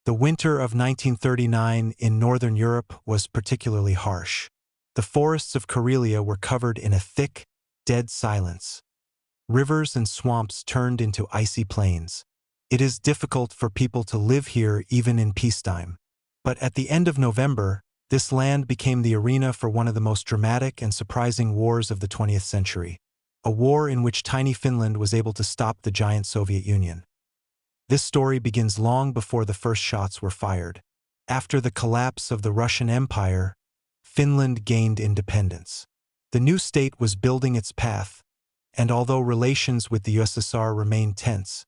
The winter of 1939 in northern Europe was particularly harsh. The forests of Karelia were covered in a thick, dead silence. Rivers and swamps turned into icy plains. It is difficult for people to live here even in peacetime. But at the end of November, this land became the arena for one of the most dramatic and surprising wars of the 20th century. A war in which tiny Finland was able to stop the giant Soviet Union. This story begins long before the first shots were fired. After the collapse of the Russian Empire, Finland gained independence. The new state was building its path, and although relations with the USSR remained tense,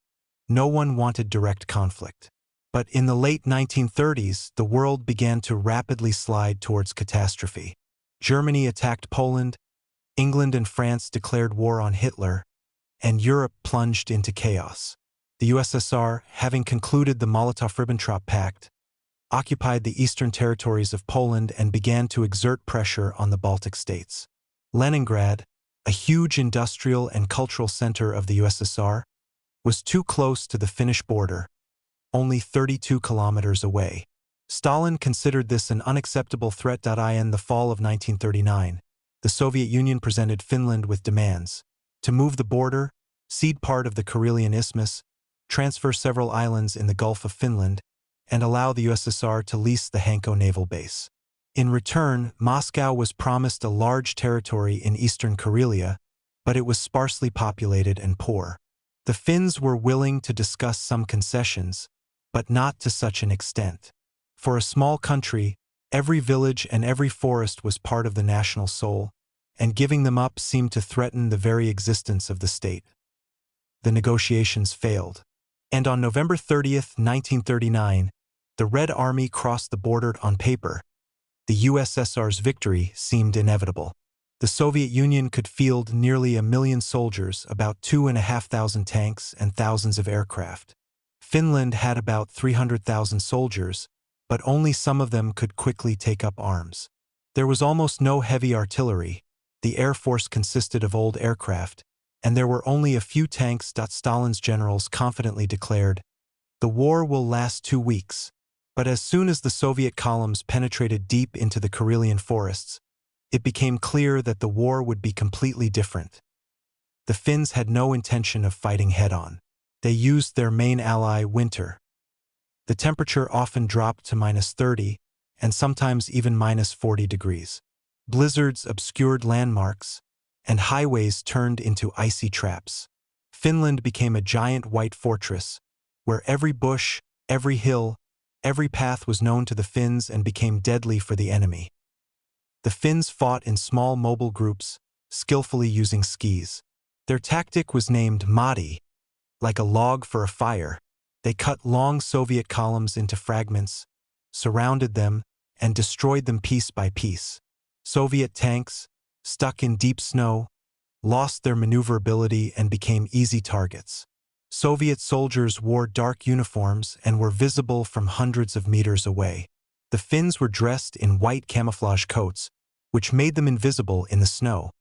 no one wanted direct conflict. But in the late 1930s, the world began to rapidly slide towards catastrophe. Germany attacked Poland, England and France declared war on Hitler, and Europe plunged into chaos. The USSR, having concluded the Molotov-Ribbentrop Pact, occupied the eastern territories of Poland and began to exert pressure on the Baltic states. Leningrad, a huge industrial and cultural center of the USSR, was too close to the Finnish border, only 32 kilometers away. Stalin considered this an unacceptable threat. In the fall of 1939, the Soviet Union presented Finland with demands to move the border, cede part of the Karelian Isthmus, transfer several islands in the Gulf of Finland, and allow the USSR to lease the Hanko naval base. In return, Moscow was promised a large territory in eastern Karelia, but it was sparsely populated and poor. The Finns were willing to discuss some concessions, but not to such an extent. For a small country, every village and every forest was part of the national soul, and giving them up seemed to threaten the very existence of the state. The negotiations failed, and on November 30th, 1939, the Red Army crossed the border. On paper, the USSR's victory seemed inevitable. The Soviet Union could field nearly 1 million soldiers, about 2,500 tanks, and thousands of aircraft. Finland had about 300,000 soldiers, but only some of them could quickly take up arms. There was almost no heavy artillery. The air force consisted of old aircraft, and there were only a few tanks. Stalin's generals confidently declared, "The war will last 2 weeks." But as soon as the Soviet columns penetrated deep into the Karelian forests, it became clear that the war would be completely different. The Finns had no intention of fighting head-on. They used their main ally, winter. The temperature often dropped to -30, and sometimes even -40 degrees. Blizzards obscured landmarks, and highways turned into icy traps. Finland became a giant white fortress, where every bush, every hill, every path was known to the Finns and became deadly for the enemy. The Finns fought in small mobile groups, skillfully using skis. Their tactic was named motti, like a log for a fire. They cut long Soviet columns into fragments, surrounded them, and destroyed them piece by piece. Soviet tanks, stuck in deep snow, lost their maneuverability and became easy targets. Soviet soldiers wore dark uniforms and were visible from hundreds of meters away. The Finns were dressed in white camouflage coats, which made them invisible in the snow.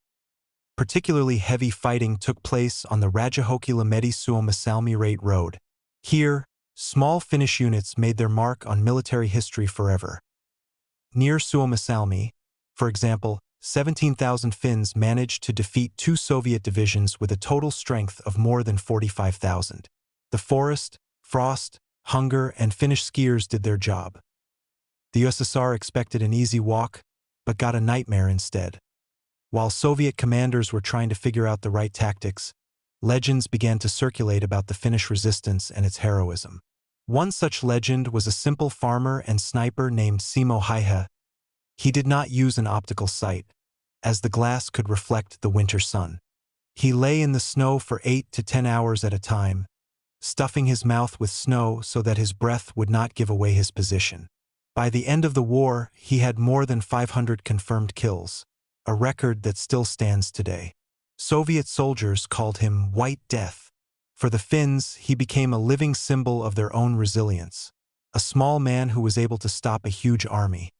Particularly heavy fighting took place on the Raja-Suomi-Suomi Road. Here, small Finnish units made their mark on military history forever. Near Suomi, for example, 17,000 Finns managed to defeat 2 Soviet divisions with a total strength of more than 45,000. The forest, frost, hunger, and Finnish skiers did their job. The USSR expected an easy walk, but got a nightmare instead. While Soviet commanders were trying to figure out the right tactics, legends began to circulate about the Finnish resistance and its heroism. One such legend was a simple farmer and sniper named Simo Häyhä. He did not use an optical sight, as the glass could reflect the winter sun. He lay in the snow for 8 to 10 hours at a time, stuffing his mouth with snow so that his breath would not give away his position. By the end of the war, he had more than 500 confirmed kills, a record that still stands today. Soviet soldiers called him White Death. For the Finns, he became a living symbol of their own resilience, a small man who was able to stop a huge army.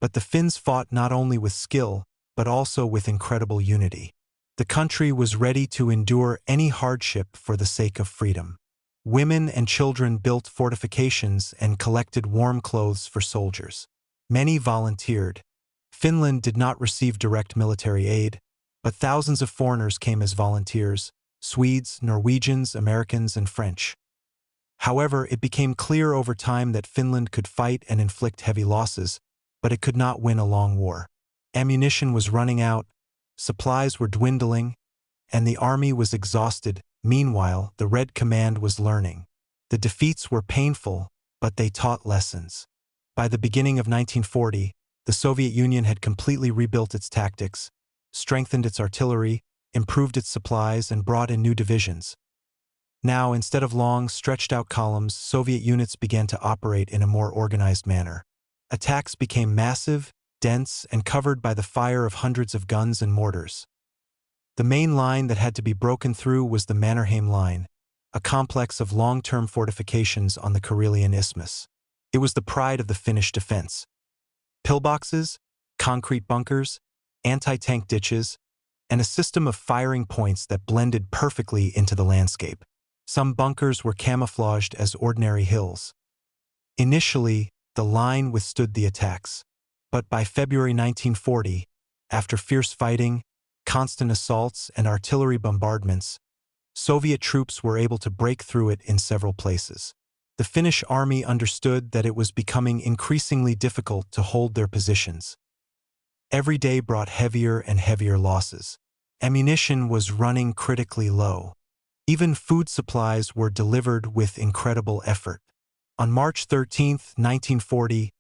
But the Finns fought not only with skill, but also with incredible unity. The country was ready to endure any hardship for the sake of freedom. Women and children built fortifications and collected warm clothes for soldiers. Many volunteered. Finland did not receive direct military aid, but thousands of foreigners came as volunteers: Swedes, Norwegians, Americans, and French. However, it became clear over time that Finland could fight and inflict heavy losses, but it could not win a long war. Ammunition was running out, supplies were dwindling, and the army was exhausted. Meanwhile, the Red Command was learning. The defeats were painful, but they taught lessons. By the beginning of 1940, the Soviet Union had completely rebuilt its tactics, strengthened its artillery, improved its supplies, and brought in new divisions. Now, instead of long, stretched-out columns, Soviet units began to operate in a more organized manner. Attacks became massive, dense, and covered by the fire of hundreds of guns and mortars. The main line that had to be broken through was the Mannerheim Line, a complex of long-term fortifications on the Karelian Isthmus. It was the pride of the Finnish defense. Pillboxes, concrete bunkers, anti-tank ditches, and a system of firing points that blended perfectly into the landscape. Some bunkers were camouflaged as ordinary hills. Initially, the line withstood the attacks, but by February 1940, after fierce fighting, constant assaults, and artillery bombardments, Soviet troops were able to break through it in several places. The Finnish army understood that it was becoming increasingly difficult to hold their positions. Every day brought heavier and heavier losses. Ammunition was running critically low. Even food supplies were delivered with incredible effort. On March 13, 1940,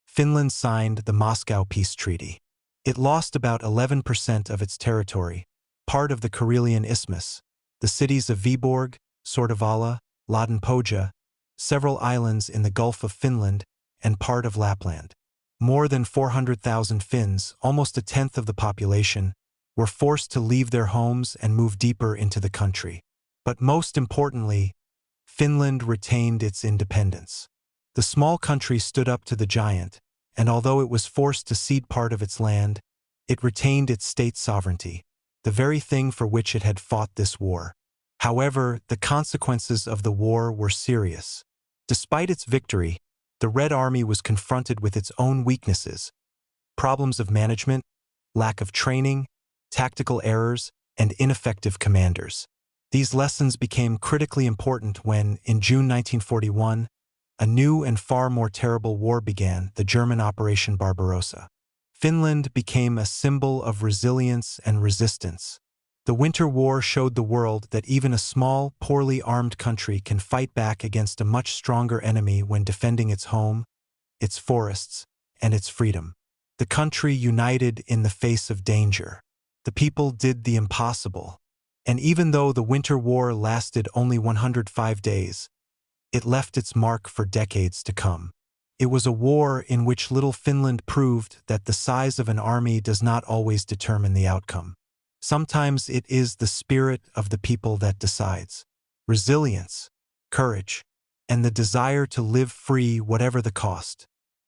Finland signed the Moscow Peace Treaty. It lost about 11% of its territory, part of the Karelian Isthmus, the cities of Viborg, Sortavala, Lahdenpohja, several islands in the Gulf of Finland, and part of Lapland. More than 400,000 Finns, almost a tenth of the population, were forced to leave their homes and move deeper into the country. But most importantly, Finland retained its independence. The small country stood up to the giant, and although it was forced to cede part of its land, it retained its state sovereignty, the very thing for which it had fought this war. However, the consequences of the war were serious. Despite its victory, the Red Army was confronted with its own weaknesses: problems of management, lack of training, tactical errors, and ineffective commanders. These lessons became critically important when, in June 1941, a new and far more terrible war began, the German Operation Barbarossa. Finland became a symbol of resilience and resistance. The Winter War showed the world that even a small, poorly armed country can fight back against a much stronger enemy when defending its home, its forests, and its freedom. The country united in the face of danger. The people did the impossible. And even though the Winter War lasted only 105 days, it left its mark for decades to come. It was a war in which little Finland proved that the size of an army does not always determine the outcome. Sometimes it is the spirit of the people that decides. Resilience, courage, and the desire to live free whatever the cost.